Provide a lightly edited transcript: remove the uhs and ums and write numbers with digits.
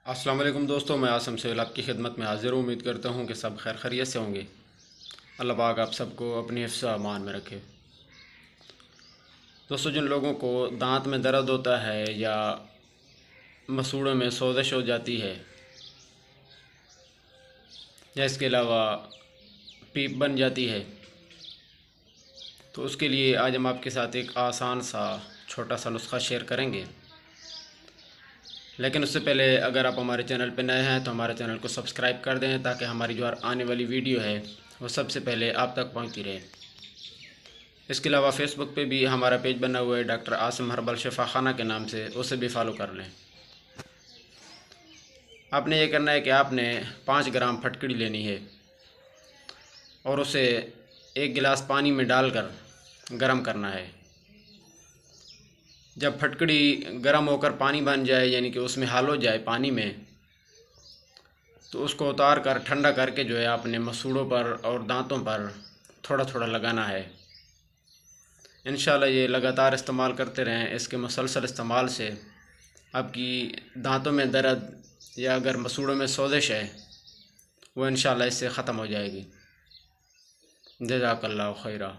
अस्सलाम वालेकुम दोस्तों, मैं आसम सेल आपकी खिदमत में हाजिर हूँ। उम्मीद करता हूँ कि सब खैर खैरियत से होंगे। अल्लाह पाक आप सबको अपनी हिफ्ज़ अमान में रखे। दोस्तों, जिन लोगों को दांत में दर्द होता है या मसूड़ों में सोजिश हो जाती है या इसके अलावा पीप बन जाती है, तो उसके लिए आज हम आपके साथ एक आसान सा छोटा सा नुस्खा शेयर करेंगे। लेकिन उससे पहले अगर आप हमारे चैनल पर नए हैं तो हमारे चैनल को सब्सक्राइब कर दें, ताकि हमारी जो आने वाली वीडियो है वो सबसे पहले आप तक पहुंचती रहे। इसके अलावा फ़ेसबुक पे भी हमारा पेज बना हुआ है डॉक्टर आसिम हर्बल शिफा खाना के नाम से, उसे भी फॉलो कर लें। आपने ये करना है कि आपने 5 ग्राम फटकड़ी लेनी है और उसे 1 गिलास पानी में डालकर गर्म करना है। जब फटकड़ी गर्म होकर पानी बन जाए, यानी कि उसमें हाल हो जाए पानी में, तो उसको उतार कर ठंडा करके जो है आपने मसूड़ों पर और दांतों पर थोड़ा थोड़ा लगाना है। इंशाल्लाह ये लगातार इस्तेमाल करते रहें। इसके मुसलसल इस्तेमाल से आपकी दांतों में दर्द या अगर मसूड़ों में सोजिश है वो इंशाल्लाह इससे ख़त्म हो जाएगी। जज़ाकल्लाहु खैरा।